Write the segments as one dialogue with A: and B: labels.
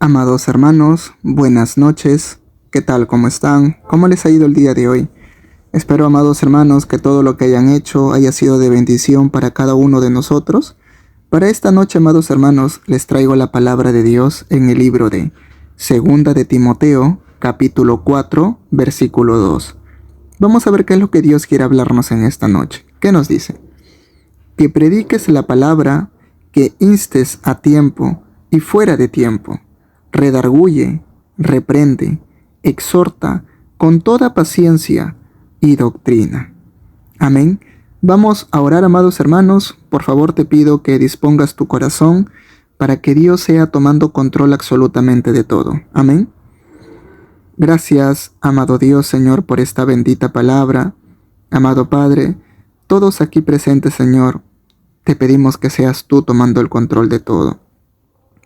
A: Amados hermanos, buenas noches. ¿Qué tal? ¿Cómo están? ¿Cómo les ha ido el día de hoy? Espero, amados hermanos, que todo lo que hayan hecho haya sido de bendición para cada uno de nosotros. Para esta noche, amados hermanos, les traigo la palabra de Dios en el libro de Segunda de Timoteo, capítulo 4, versículo 2. Vamos a ver qué es lo que Dios quiere hablarnos en esta noche. ¿Qué nos dice? Que prediques la palabra, que instes a tiempo y fuera de tiempo. Redarguye, reprende, exhorta con toda paciencia y doctrina. Amén. Vamos a orar, amados hermanos. Por favor, te pido que dispongas tu corazón para que Dios sea tomando control absolutamente de todo. Amén. Gracias, amado Dios, Señor, por esta bendita palabra. Amado Padre, todos aquí presentes, Señor, te pedimos que seas tú tomando el control de todo.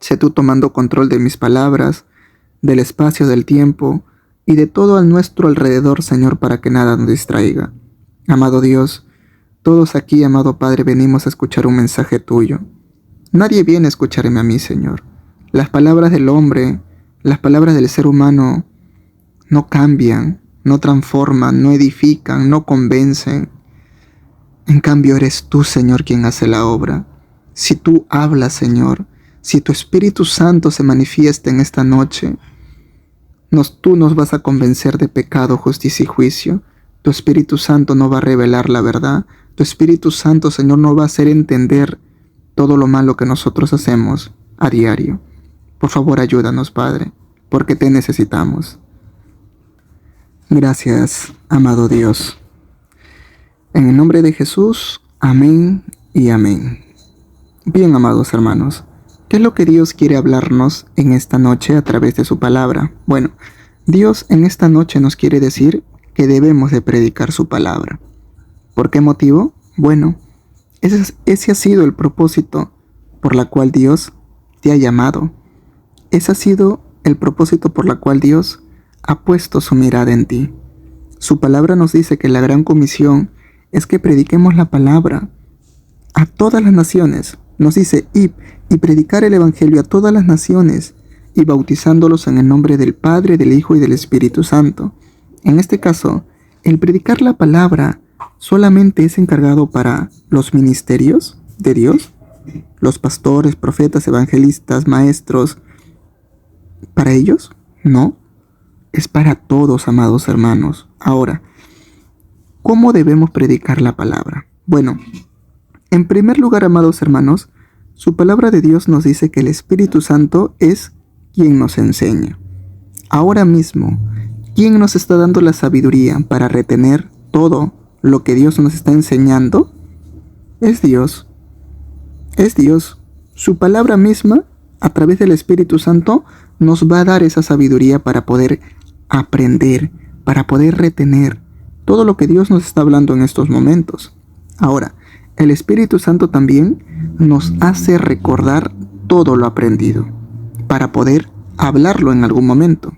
A: Sé tú tomando control de mis palabras, del espacio, del tiempo y de todo a nuestro alrededor, Señor, para que nada nos distraiga. Amado Dios, todos aquí, amado Padre, venimos a escuchar un mensaje tuyo. Nadie viene a escucharme a mí, Señor. Las palabras del hombre, las palabras del ser humano no cambian, no transforman, no edifican, no convencen. En cambio, eres tú, Señor, quien hace la obra. Si tú hablas, Señor, si tu Espíritu Santo se manifiesta en esta noche, tú nos vas a convencer de pecado, justicia y juicio. Tu Espíritu Santo no va a revelar la verdad. Tu Espíritu Santo, Señor, nos va a hacer entender todo lo malo que nosotros hacemos a diario. Por favor, ayúdanos, Padre, porque te necesitamos. Gracias, amado Dios. En el nombre de Jesús, amén y amén. Bien, amados hermanos, ¿qué es lo que Dios quiere hablarnos en esta noche a través de su palabra? Bueno, Dios en esta noche nos quiere decir que debemos de predicar su palabra. ¿Por qué motivo? Bueno, ese ha sido el propósito por la cual Dios te ha llamado. Ese ha sido el propósito por la cual Dios ha puesto su mirada en ti. Su palabra nos dice que la gran comisión es que prediquemos la palabra a todas las naciones. Nos dice, y predicar el evangelio a todas las naciones, y bautizándolos en el nombre del Padre, del Hijo y del Espíritu Santo. En este caso, el predicar la palabra solamente es encargado para los ministerios de Dios, los pastores, profetas, evangelistas, maestros. ¿Para ellos? No. Es para todos, amados hermanos. Ahora, ¿cómo debemos predicar la palabra? Bueno, en primer lugar, amados hermanos, su palabra de Dios nos dice que el Espíritu Santo es quien nos enseña. Ahora mismo, ¿quién nos está dando la sabiduría para retener todo lo que Dios nos está enseñando? Es Dios. Es Dios. Su palabra misma, a través del Espíritu Santo, nos va a dar esa sabiduría para poder aprender, para poder retener todo lo que Dios nos está hablando en estos momentos. Ahora, el Espíritu Santo también nos hace recordar todo lo aprendido para poder hablarlo en algún momento.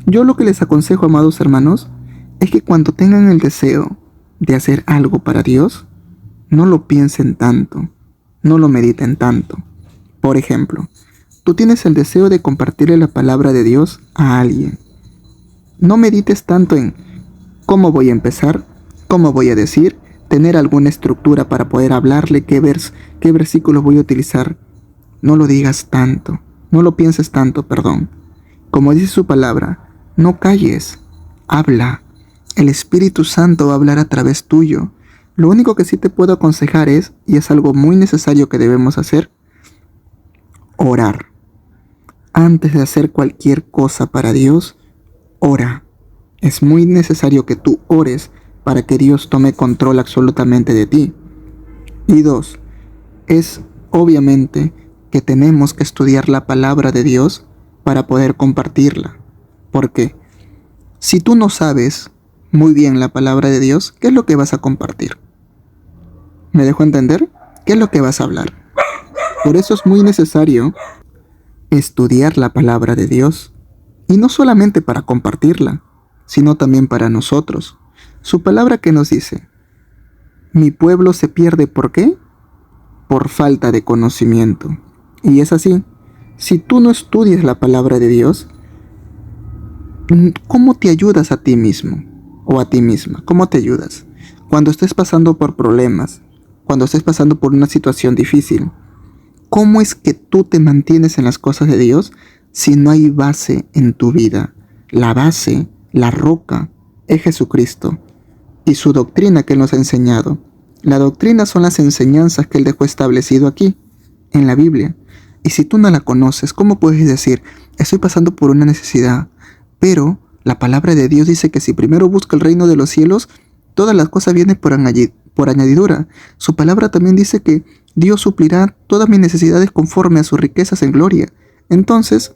A: Yo lo que les aconsejo, amados hermanos, es que cuando tengan el deseo de hacer algo para Dios, no lo piensen tanto, no lo mediten tanto. Por ejemplo, tú tienes el deseo de compartirle la palabra de Dios a alguien. No medites tanto en cómo voy a empezar, cómo voy a decir, tener alguna estructura para poder hablarle, qué versículos voy a utilizar. No lo digas tanto, no lo pienses tanto, perdón. Como dice su palabra, no calles, habla. El Espíritu Santo va a hablar a través tuyo. Lo único que sí te puedo aconsejar es, y es algo muy necesario que debemos hacer, orar. Antes de hacer cualquier cosa para Dios, ora. Es muy necesario que tú ores para que Dios tome control absolutamente de ti. Y 2, es obviamente que tenemos que estudiar la palabra de Dios para poder compartirla. Porque si tú no sabes muy bien la palabra de Dios, ¿qué es lo que vas a compartir? ¿Me dejo entender? ¿Qué es lo que vas a hablar? Por eso es muy necesario estudiar la palabra de Dios. Y no solamente para compartirla, sino también para nosotros. Su palabra que nos dice, mi pueblo se pierde, ¿por qué? Por falta de conocimiento. Y es así. Si tú no estudias la palabra de Dios, ¿cómo te ayudas a ti mismo o a ti misma? ¿Cómo te ayudas? Cuando estés pasando por problemas, cuando estés pasando por una situación difícil, ¿cómo es que tú te mantienes en las cosas de Dios si no hay base en tu vida? La base, la roca, es Jesucristo y su doctrina que Él nos ha enseñado. La doctrina son las enseñanzas que Él dejó establecido aquí, en la Biblia. Y si tú no la conoces, ¿cómo puedes decir, estoy pasando por una necesidad? Pero la palabra de Dios dice que si primero busca el reino de los cielos, todas las cosas vienen por añadidura. Su palabra también dice que Dios suplirá todas mis necesidades conforme a sus riquezas en gloria. Entonces,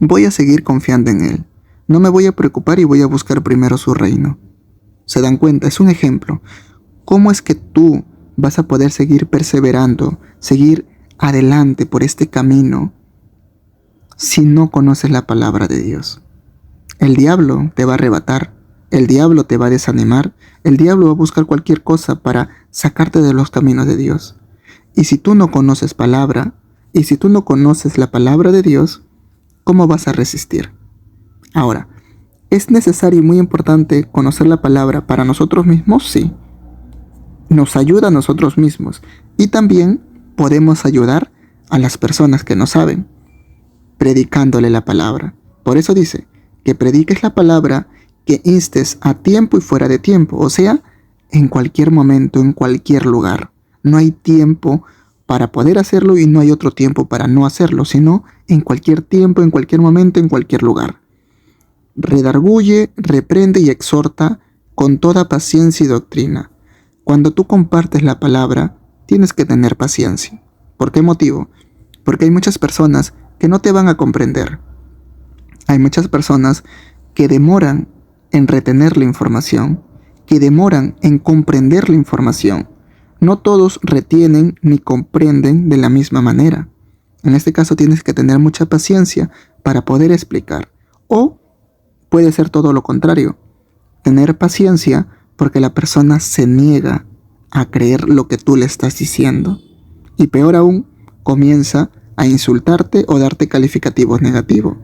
A: voy a seguir confiando en Él. No me voy a preocupar y voy a buscar primero su reino. ¿Se dan cuenta? Es un ejemplo. ¿Cómo es que tú vas a poder seguir perseverando, seguir adelante por este camino si no conoces la palabra de Dios? El diablo te va a arrebatar, el diablo te va a desanimar, el diablo va a buscar cualquier cosa para sacarte de los caminos de Dios. Y si tú no conoces palabra, y si tú no conoces la palabra de Dios, ¿cómo vas a resistir? Ahora, ¿es necesario y muy importante conocer la palabra para nosotros mismos? Sí. Nos ayuda a nosotros mismos y también podemos ayudar a las personas que no saben, predicándole la palabra. Por eso dice, que prediques la palabra, que instes a tiempo y fuera de tiempo, o sea, en cualquier momento, en cualquier lugar. No hay tiempo para poder hacerlo y no hay otro tiempo para no hacerlo, sino en cualquier tiempo, en cualquier momento, en cualquier lugar. Redarguye, reprende y exhorta con toda paciencia y doctrina. Cuando tú compartes la palabra, tienes que tener paciencia. ¿Por qué motivo? Porque hay muchas personas que no te van a comprender. Hay muchas personas que demoran en retener la información, que demoran en comprender la información. No todos retienen ni comprenden de la misma manera. En este caso tienes que tener mucha paciencia para poder explicar. O puede ser todo lo contrario. Tener paciencia porque la persona se niega a creer lo que tú le estás diciendo. Y peor aún, comienza a insultarte o darte calificativos negativos.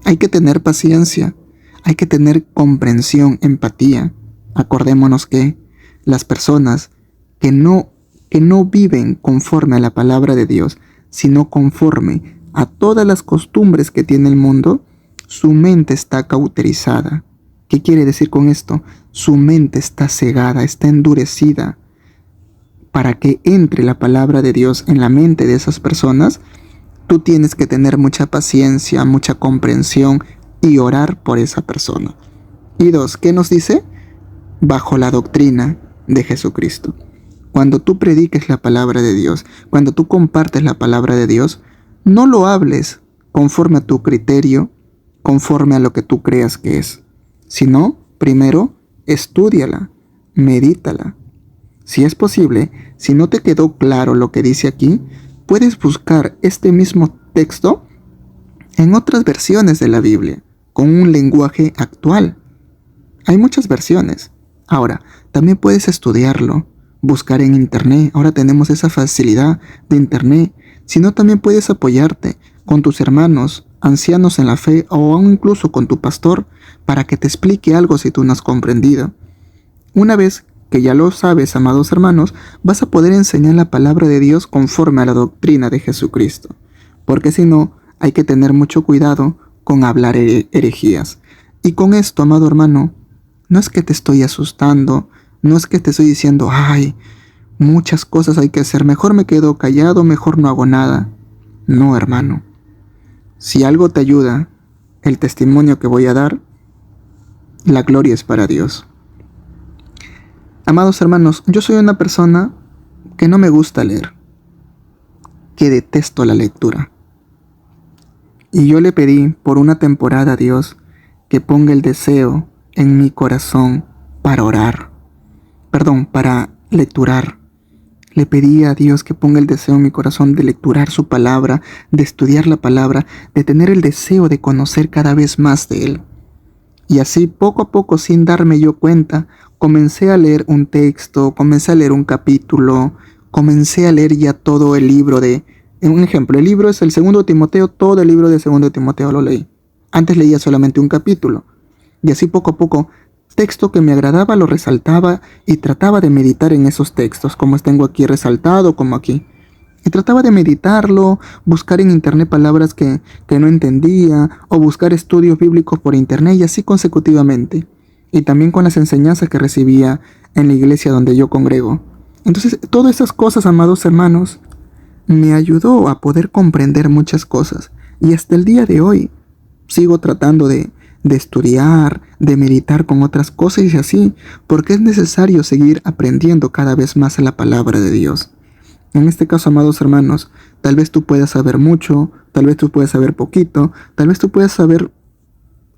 A: Hay que tener paciencia, hay que tener comprensión, empatía. Acordémonos que las personas que no viven conforme a la palabra de Dios, sino conforme a todas las costumbres que tiene el mundo, su mente está cauterizada. ¿Qué quiere decir con esto? Su mente está cegada, está endurecida. Para que entre la palabra de Dios en la mente de esas personas, tú tienes que tener mucha paciencia, mucha comprensión y orar por esa persona. Y 2, ¿qué nos dice? Bajo la doctrina de Jesucristo. Cuando tú prediques la palabra de Dios, cuando tú compartes la palabra de Dios, no lo hables conforme a tu criterio, conforme a lo que tú creas que es, sino primero estúdiala, medítala. Si es posible, si no te quedó claro lo que dice aquí, puedes buscar este mismo texto en otras versiones de la Biblia, con un lenguaje actual. Hay muchas versiones. Ahora, también puedes estudiarlo, buscar en internet. Ahora tenemos esa facilidad de internet. Si no, también puedes apoyarte con tus hermanos, ancianos en la fe o aún incluso con tu pastor para que te explique algo si tú no has comprendido. Una vez que ya lo sabes, amados hermanos, vas a poder enseñar la palabra de Dios conforme a la doctrina de Jesucristo. Porque si no, hay que tener mucho cuidado con hablar herejías. Y con esto, amado hermano, no es que te estoy asustando, no es que te estoy diciendo, ay, muchas cosas hay que hacer, mejor me quedo callado, mejor no hago nada. No, hermano. Si algo te ayuda, el testimonio que voy a dar, la gloria es para Dios. Amados hermanos, yo soy una persona que no me gusta leer, que detesto la lectura. Y yo le pedí por una temporada a Dios que ponga el deseo en mi corazón para para lecturar. Le pedí a Dios que ponga el deseo en mi corazón de lecturar su palabra, de estudiar la palabra, de tener el deseo de conocer cada vez más de Él. Y así, poco a poco, sin darme yo cuenta, comencé a leer un texto, comencé a leer un capítulo, comencé a leer ya todo el libro de Un ejemplo, el libro es el 2 Timoteo, todo el libro de 2 Timoteo lo leí. Antes leía solamente un capítulo. Y así poco a poco, texto que me agradaba lo resaltaba y trataba de meditar en esos textos, como tengo aquí resaltado, como aquí. Y trataba de meditarlo, buscar en internet palabras que no entendía, o buscar estudios bíblicos por internet y así consecutivamente. Y también con las enseñanzas que recibía en la iglesia donde yo congrego. Entonces, todas esas cosas, amados hermanos, me ayudó a poder comprender muchas cosas. Y hasta el día de hoy sigo tratando de estudiar, de meditar con otras cosas y así, porque es necesario seguir aprendiendo cada vez más la palabra de Dios. En este caso, amados hermanos, tal vez tú puedas saber mucho, tal vez tú puedas saber poquito, tal vez tú puedas saber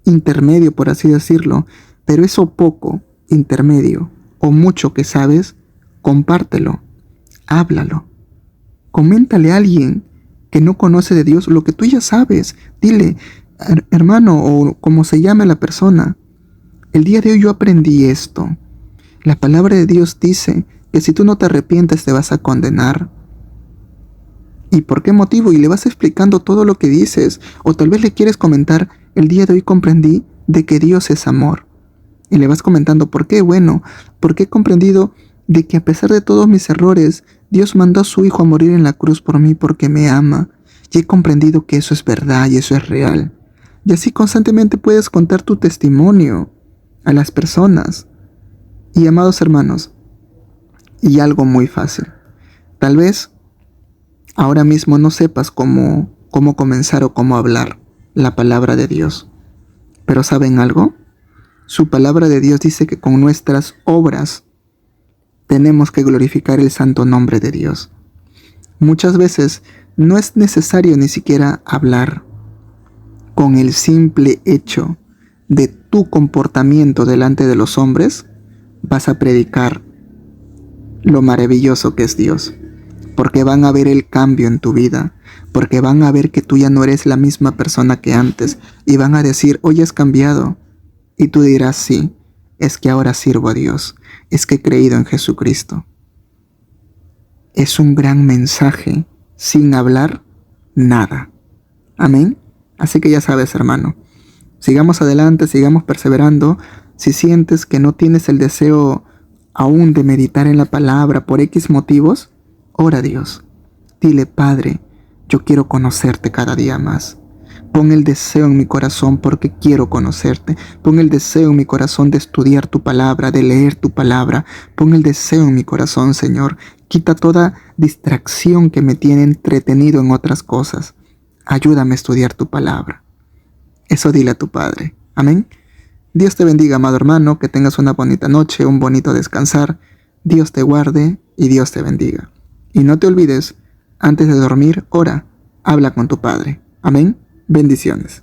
A: intermedio, por así decirlo, pero eso poco, intermedio o mucho que sabes, compártelo, háblalo, coméntale a alguien que no conoce de Dios lo que tú ya sabes. Dile, hermano, o como se llame la persona, el día de hoy yo aprendí esto. La palabra de Dios dice que si tú no te arrepientes te vas a condenar. ¿Y por qué motivo? Y le vas explicando todo lo que dices. O tal vez le quieres comentar, el día de hoy comprendí de que Dios es amor. Y le vas comentando, ¿por qué? Bueno, porque he comprendido de que a pesar de todos mis errores, Dios mandó a su Hijo a morir en la cruz por mí porque me ama. Y he comprendido que eso es verdad y eso es real. Y así constantemente puedes contar tu testimonio a las personas. Y amados hermanos, y algo muy fácil. Tal vez ahora mismo no sepas cómo comenzar o cómo hablar la palabra de Dios. Pero ¿saben algo? Su palabra de Dios dice que con nuestras obras tenemos que glorificar el santo nombre de Dios. Muchas veces no es necesario ni siquiera hablar. Con el simple hecho de tu comportamiento delante de los hombres, vas a predicar lo maravilloso que es Dios. Porque van a ver el cambio en tu vida, porque van a ver que tú ya no eres la misma persona que antes y van a decir, hoy has cambiado. Y tú dirás, sí, es que ahora sirvo a Dios, es que he creído en Jesucristo. Es un gran mensaje, sin hablar nada. Amén. Así que ya sabes, hermano, sigamos adelante, sigamos perseverando. Si sientes que no tienes el deseo aún de meditar en la palabra por X motivos, ora a Dios. Dile, Padre, yo quiero conocerte cada día más. Pon el deseo en mi corazón porque quiero conocerte. Pon el deseo en mi corazón de estudiar tu palabra, de leer tu palabra. Pon el deseo en mi corazón, Señor. Quita toda distracción que me tiene entretenido en otras cosas. Ayúdame a estudiar tu palabra. Eso dile a tu Padre. Amén. Dios te bendiga, amado hermano. Que tengas una bonita noche, un bonito descansar. Dios te guarde y Dios te bendiga. Y no te olvides, antes de dormir, ora, habla con tu Padre. Amén. Bendiciones.